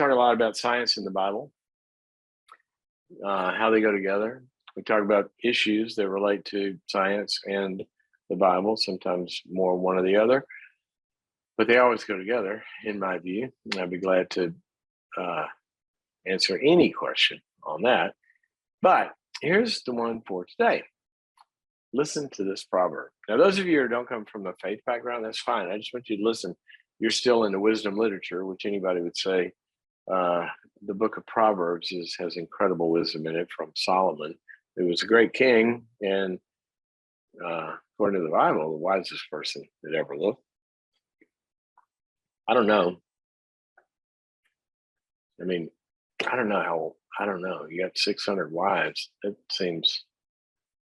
talk a lot about science in the Bible, how they go together. We talk about issues that relate to science and the Bible, sometimes more one or the other, but they always go together, in my view. And I'd be glad to answer any question on that. But here's the one for today. Listen to this proverb. Now, those of you who don't come from a faith background, that's fine. I just want you to listen. You're still in the wisdom literature, which anybody would say the book of Proverbs has incredible wisdom in it from Solomon, who was a great king and, according to the Bible, the wisest person that ever lived. I don't know. I mean, I don't know. You got 600 wives. It seems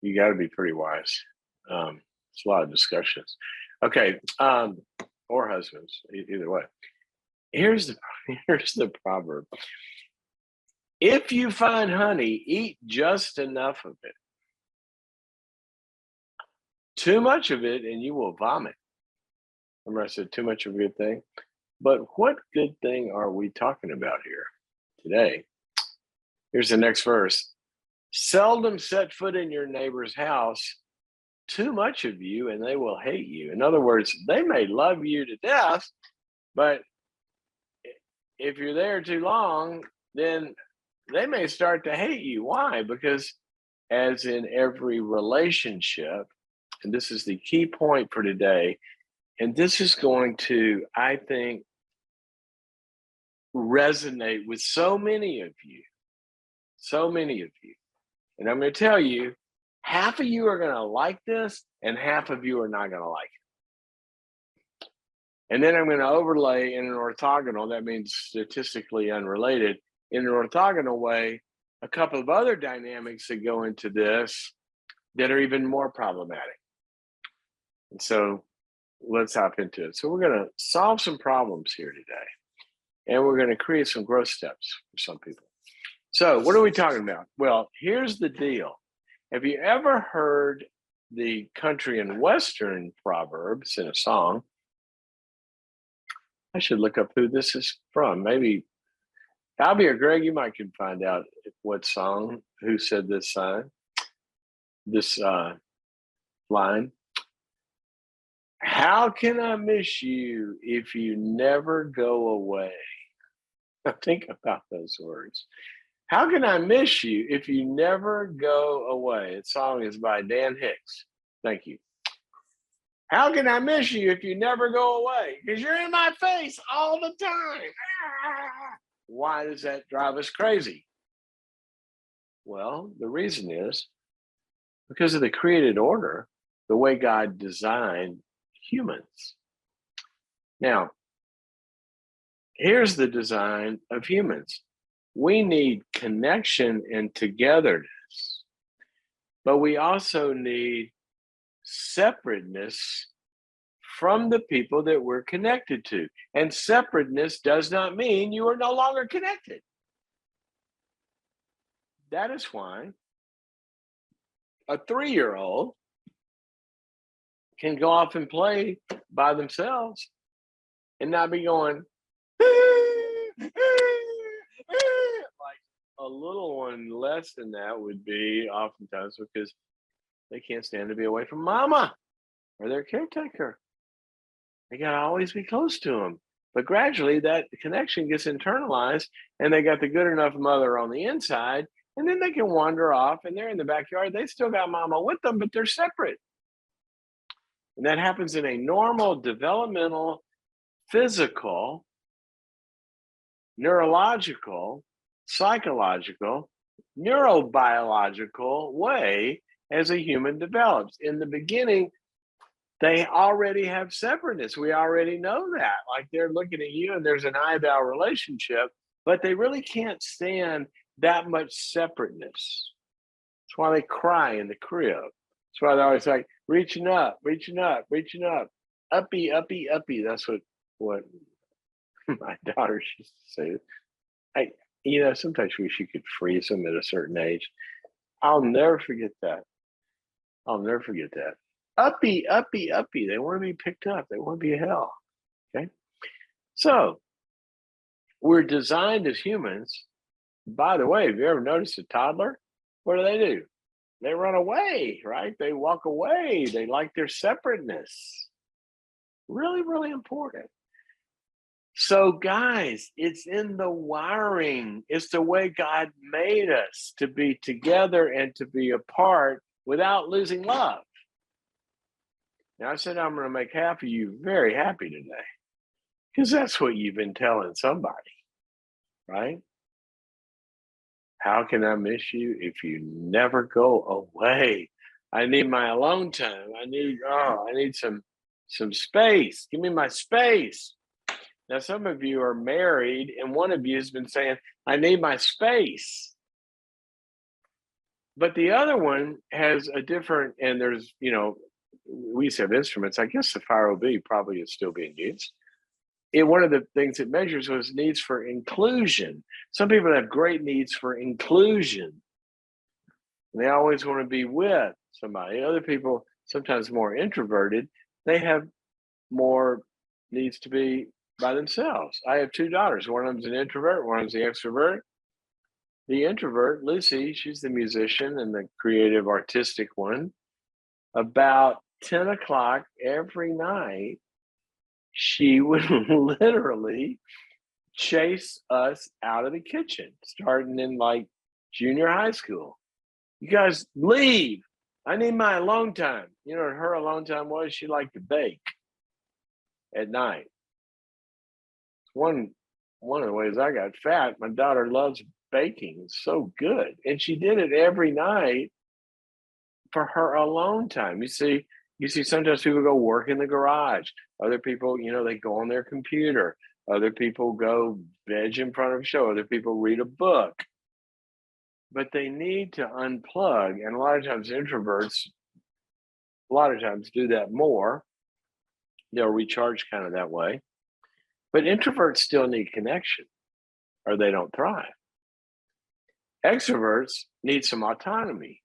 you got to be pretty wise. It's a lot of discussions. Okay, or husbands, either way. Here's the proverb. If you find honey, eat just enough of it. Too much of it and you will vomit. Remember I said too much of a good thing? But what good thing are we talking about here today? Here's the next verse. Seldom set foot in your neighbor's house, too much of you, and they will hate you. In other words, they may love you to death, but if you're there too long, then they may start to hate you. Why? Because as in every relationship, and this is the key point for today, and this is going to, I think, resonate with so many of you. And I'm going to tell you, half of you are going to like this and half of you are not going to like it. And then I'm going to overlay in an orthogonal, that means statistically unrelated, in an orthogonal way, a couple of other dynamics that go into this that are even more problematic. And so let's hop into it. So we're going to solve some problems here today. And we're going to create some growth steps for some people. So what are we talking about? Well, here's the deal. Have you ever heard the country and western proverbs in a song? I should look up who this is from. Maybe Albie or Greg, you might can find out what song, who said this line. How can I miss you if you never go away? Think about those words. How can I miss you if you never go away? The song is by Dan Hicks. Thank you. How can I miss you if you never go away? Because you're in my face all the time. Why does that drive us crazy? Well, the reason is because of the created order, the way God designed humans. Now, here's the design of humans. We need connection and togetherness, but we also need separateness from the people that we're connected to. And separateness does not mean you are no longer connected. That is why a 3-year-old can go off and play by themselves and not be going, like a little one less than that would be oftentimes because they can't stand to be away from mama or their caretaker. They got to always be close to them. But gradually that connection gets internalized and they got the good enough mother on the inside, and then they can wander off and they're in the backyard. They still got mama with them, but they're separate. And that happens in a normal, developmental, physical, neurological, psychological, neurobiological way as a human develops. In the beginning, they already have separateness. We already know that. Like they're looking at you and there's an I-thou relationship, but they really can't stand that much separateness. That's why they cry in the crib. That's why they're always like reaching up, uppy, uppy, uppy. That's what my daughter used to say. Sometimes we wish you could freeze them at a certain age. I'll never forget that. Uppy, uppy, uppy. They want to be picked up. They want to be held. Okay. So We're designed as humans. By the way, have you ever noticed a toddler? What do? They run away, right? They walk away. They like their separateness. Really, really important. So, guys, it's in the wiring. It's the way God made us to be together and to be apart without losing love. Now, I said I'm going to make half of you very happy today because that's what you've been telling somebody, right? How can I miss you if you never go away? I need my alone time. I need some space. Give me my space. Now, some of you are married, and one of you has been saying, I need my space. But the other one has a different, and there's, we used to have instruments. I guess the Fire OB probably is still being used. One of the things it measures was needs for inclusion. Some people have great needs for inclusion. They always want to be with somebody. Other people, sometimes more introverted, they have more needs to be by themselves. I have two daughters. One of them's an introvert, one of them's the extrovert. The introvert, Lucy, she's the musician and the creative, artistic one. About 10 o'clock every night, she would literally chase us out of the kitchen, starting in like junior high school. You guys leave. I need my alone time. You know what her alone time was? She liked to bake at night. One of the ways I got fat, my daughter loves baking. It's so good. And she did it every night for her alone time. You see sometimes people go work in the garage. Other people, they go on their computer. Other people go veg in front of a show. Other people read a book. But they need to unplug. And a lot of times introverts, do that more. They'll recharge kind of that way. But introverts still need connection or they don't thrive. Extroverts need some autonomy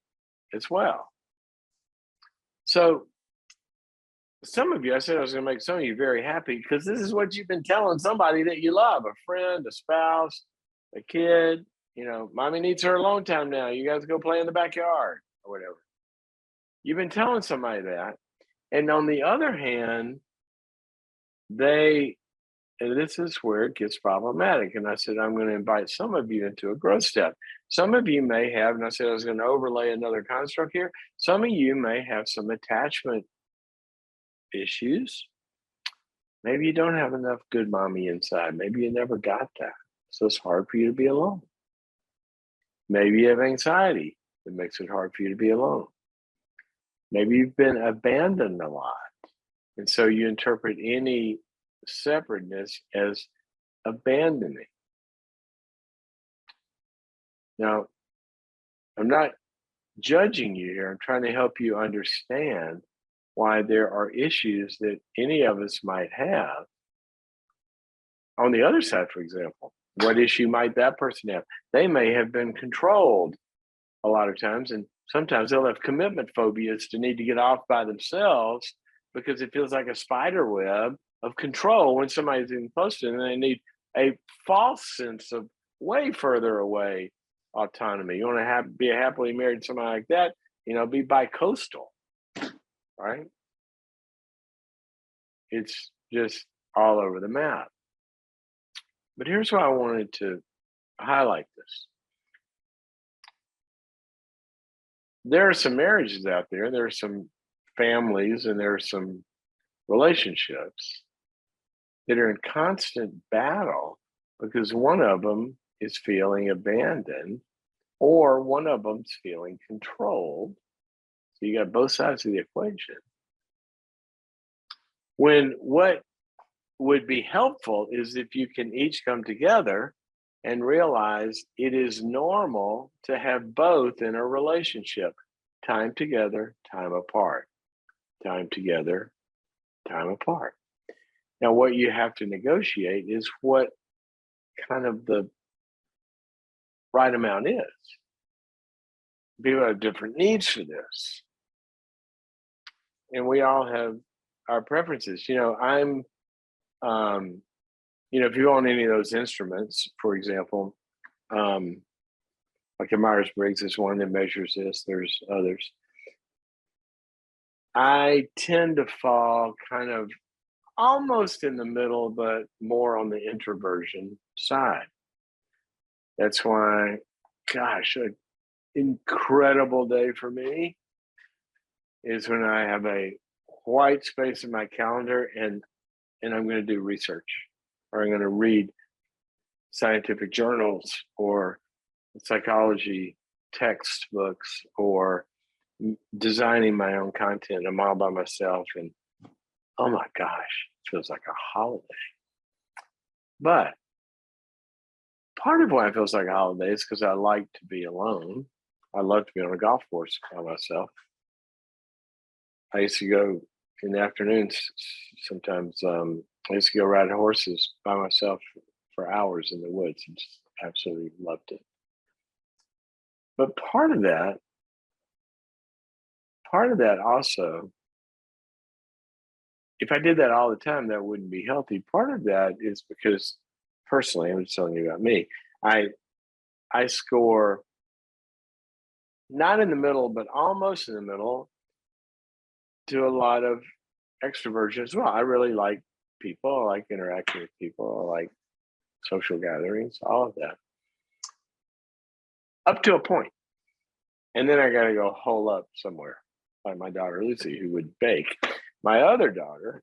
as well. So some of you, I said I was going to make some of you very happy because this is what you've been telling somebody that you love, a friend, a spouse, a kid. Mommy needs her alone time now. You guys go play in the backyard or whatever. You've been telling somebody that. And on the other hand, and this is where it gets problematic. And I said, I'm going to invite some of you into a growth step. Some of you may have, and I said I was going to overlay another construct here. Some of you may have some attachment issues. Maybe you don't have enough good mommy inside. Maybe you never got that. So it's hard for you to be alone. Maybe you have anxiety that makes it hard for you to be alone. Maybe you've been abandoned a lot. And so you interpret any separateness as abandoning. Now, I'm not judging you here. I'm trying to help you understand why there are issues that any of us might have. On the other side, for example, what issue might that person have? They may have been controlled a lot of times, and sometimes they'll have commitment phobias to need to get off by themselves because it feels like a spider web of control when somebody's in close to them, and they need a false sense of way further away autonomy. You want to be a happily married somebody like that, be bi-coastal, right? It's just all over the map. But here's why I wanted to highlight this. There are some marriages out there, there are some families, and there are some relationships that are in constant battle because one of them is feeling abandoned or one of them's feeling controlled. So you got both sides of the equation. When what would be helpful is if you can each come together and realize it is normal to have both in a relationship. Time together, time apart. Time together, time apart. Now, what you have to negotiate is what kind of the right amount is. People have different needs for this. And we all have our preferences. I'm if you own any of those instruments, for example, like a Myers-Briggs is one that measures this, there's others. I tend to fall kind of almost in the middle, but more on the introversion side. That's why, gosh, an incredible day for me is when I have a white space in my calendar and I'm going to do research, or I'm going to read scientific journals or psychology textbooks, or designing my own content. I'm all by myself, and oh my gosh, it feels like a holiday. But part of why it feels like a holiday is because I like to be alone. I love to be on a golf course by myself. I used to go in the afternoons sometimes. I used to go ride horses by myself for hours in the woods and just absolutely loved it. But part of that also, if I did that all the time, that wouldn't be healthy. Part of that is because, personally, I'm just telling you about me, I score not in the middle, but almost in the middle to a lot of extroversion as well. I really like people. I like interacting with people. I like social gatherings, all of that. Up to a point. And then I got to go hole up somewhere, like my daughter Lucy, who would bake. My other daughter,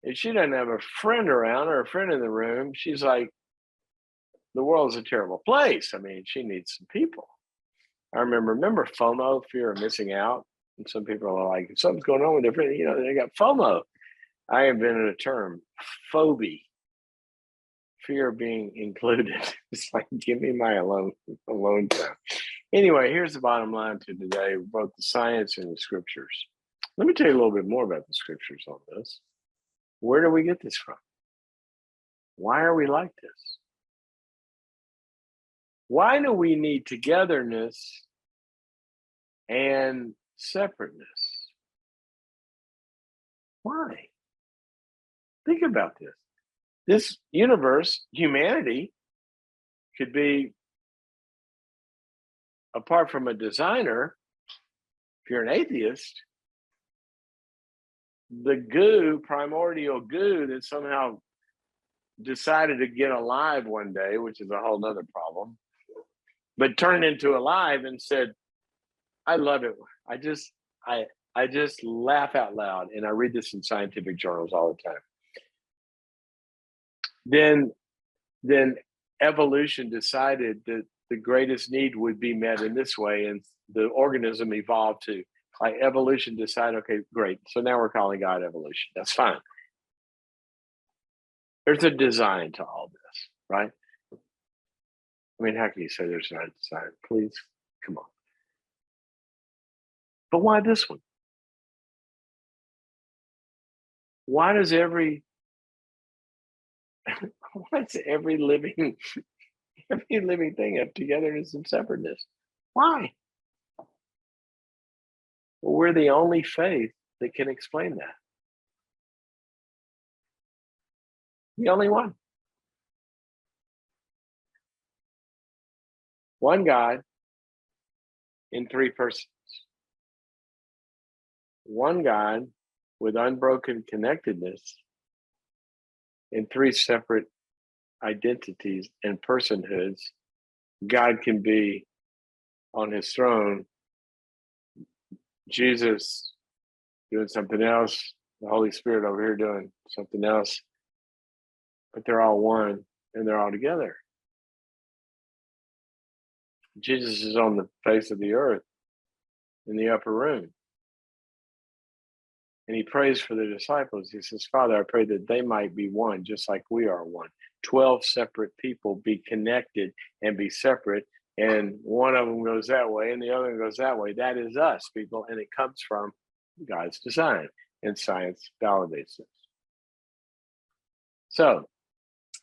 if she doesn't have a friend around or a friend in the room, she's like, the world's a terrible place. I mean, she needs some people. I remember FOMO, fear of missing out. And some people are like, if something's going on with their friend, they got FOMO. I invented a term, phobia, fear of being included. It's like, give me my alone time. Anyway, here's the bottom line to today, both the science and the scriptures. Let me tell you a little bit more about the scriptures on this. Where do we get this from? Why are we like this? Why do we need togetherness and separateness? Why? Think about this. This universe, humanity, could be, apart from a designer, if you're an atheist, the primordial goo that somehow decided to get alive one day, which is a whole nother problem, but turned into alive and said, I love it. I just laugh out loud, and I read this in scientific journals all the time. Then evolution decided that the greatest need would be met in this way, and the organism evolved to, like, evolution decided, okay, great. So now we're calling God evolution. That's fine. There's a design to all this, right? I mean, how can you say there's not a design? Please, come on. But why this one? Why does every living thing have togetherness and separateness? Why? Well, we're the only faith that can explain that. The only one. One God in three persons. One God with unbroken connectedness in three separate identities and personhoods. God can be on his throne, Jesus doing something else, the Holy Spirit over here doing something else, but they're all one and they're all together. Jesus is on the face of the earth in the upper room. And he prays for the disciples. He says, Father, I pray that they might be one, just like we are one. 12 separate people be connected and be separate. And one of them goes that way and the other one goes that way. That is us, people. And it comes from God's design. And science validates this. So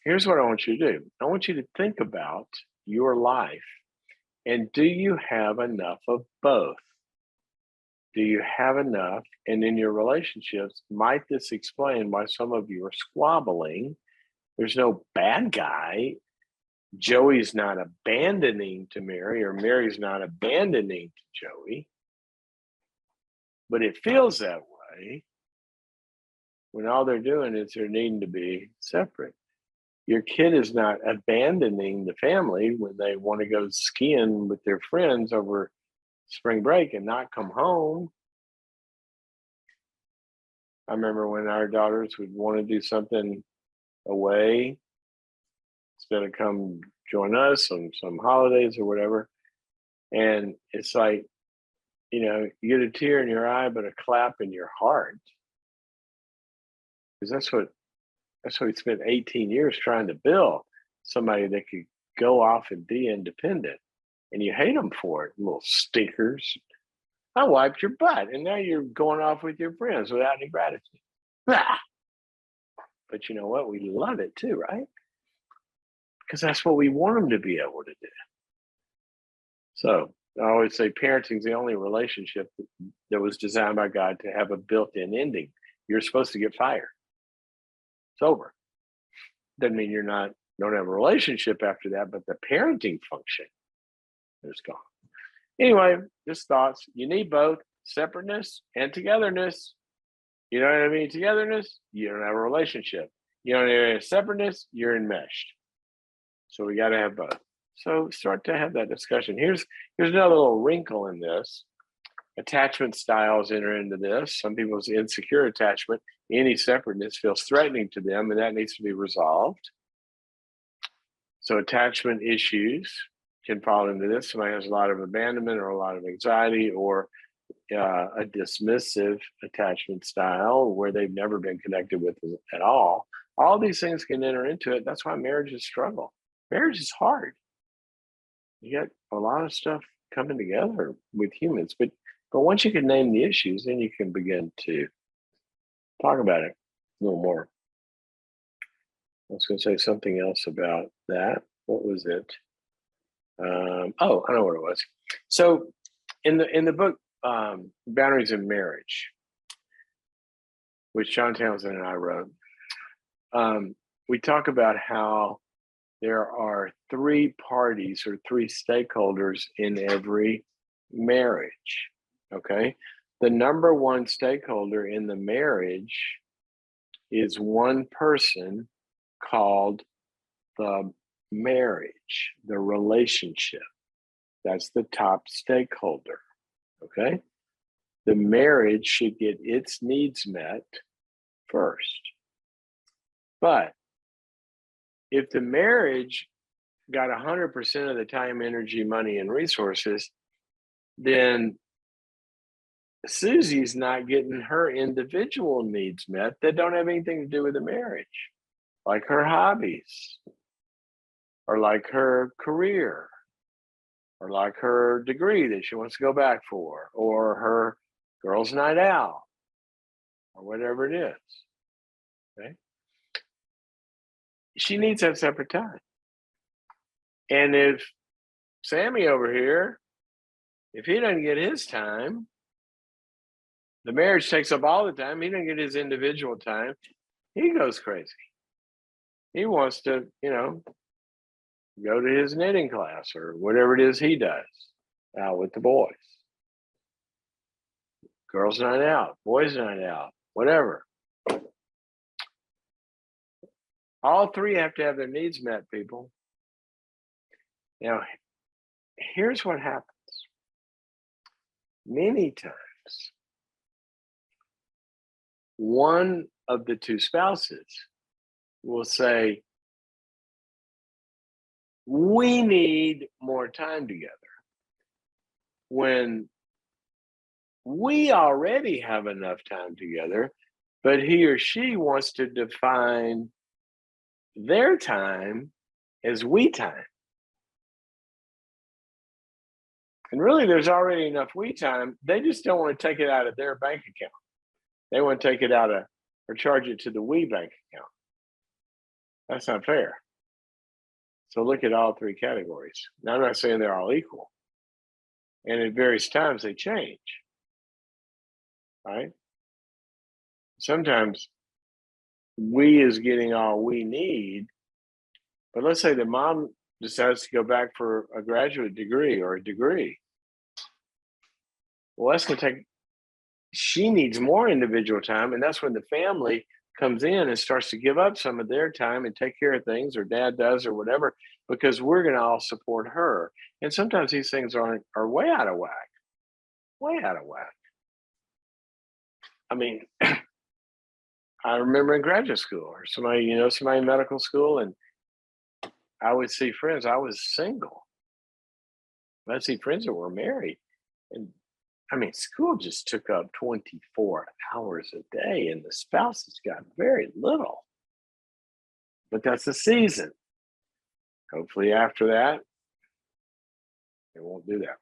here's what I want you to do. I want you to think about your life. And do you have enough of both? Do you have enough? And in your relationships, might this explain why some of you are squabbling There's no bad guy. Joey's not abandoning to Mary, or Mary's not abandoning to Joey. But it feels that way when all they're doing is they're needing to be separate. Your kid is not abandoning the family when they want to go skiing with their friends over spring break and not come home. I remember when our daughters would want to do something away instead of come join us on some holidays or whatever. And it's like, you get a tear in your eye, but a clap in your heart. Because that's what we spent 18 years trying to build, somebody that could go off and be independent. And you hate them for it, little stinkers. I wiped your butt, and now you're going off with your friends without any gratitude. Ah! But you know what? We love it too, right? Because that's what we want them to be able to do. So I always say parenting is the only relationship that was designed by God to have a built-in ending. You're supposed to get fired. It's over. Doesn't mean don't have a relationship after that, but the parenting function is gone. Anyway, just thoughts. You need both separateness and togetherness. You know what I mean? Togetherness, you don't have a relationship. You don't have separateness, you're enmeshed. So we got to have both. So start to have that discussion. Here's another little wrinkle in this. Attachment styles enter into this. Some people's insecure attachment, any separateness feels threatening to them, and that needs to be resolved. So attachment issues can fall into this. Somebody has a lot of abandonment or a lot of anxiety, or a dismissive attachment style where they've never been connected with at all. All these things can enter into it. That's why marriages struggle. Marriage is hard. You got a lot of stuff coming together with humans, but once you can name the issues, then you can begin to talk about it a little more. I was going to say something else about that. What was it? I know what it was. So in the book, Boundaries in Marriage, which John Townsend and I wrote, we talk about how there are three parties or three stakeholders in every marriage. Okay. The number one stakeholder in the marriage is one person called the marriage, the relationship. That's the top stakeholder. Okay. The marriage should get its needs met first. But if the marriage got 100% of the time, energy, money, and resources, then Susie's not getting her individual needs met that don't have anything to do with the marriage, like her hobbies, or like her career, or like her degree that she wants to go back for, or her girls' night out, or whatever it is. Okay? She needs that separate time. And if Sammy over here, if he doesn't get his time, the marriage takes up all the time. He doesn't get his individual time. He goes crazy. He wants to, go to his knitting class or whatever it is he does out with the boys. Girls' night out, boys' night out, whatever. All three have to have their needs met, people. Now, here's what happens. Many times, one of the two spouses will say, we need more time together, when we already have enough time together, but he or she wants to define their time as we time. And really, there's already enough we time. They just don't want to take it out of their bank account. They want to take it out of, or charge it to the we bank account. That's not fair. So look at all three categories. Now, I'm not saying they're all equal. And at various times they change. Right? Sometimes we is getting all we need. But let's say the mom decides to go back for a graduate degree or a degree. Well, that's going to take, she needs more individual time. And that's when the family comes in and starts to give up some of their time and take care of things, or dad does, or whatever, because we're going to all support her. And sometimes these things are way out of whack, way out of whack. I mean, I remember in graduate school or somebody in medical school, and I would see friends. I was single. I'd see friends that were married. And I mean, school just took up 24 hours a day, and the spouses got very little. But that's the season. Hopefully, after that, they won't do that.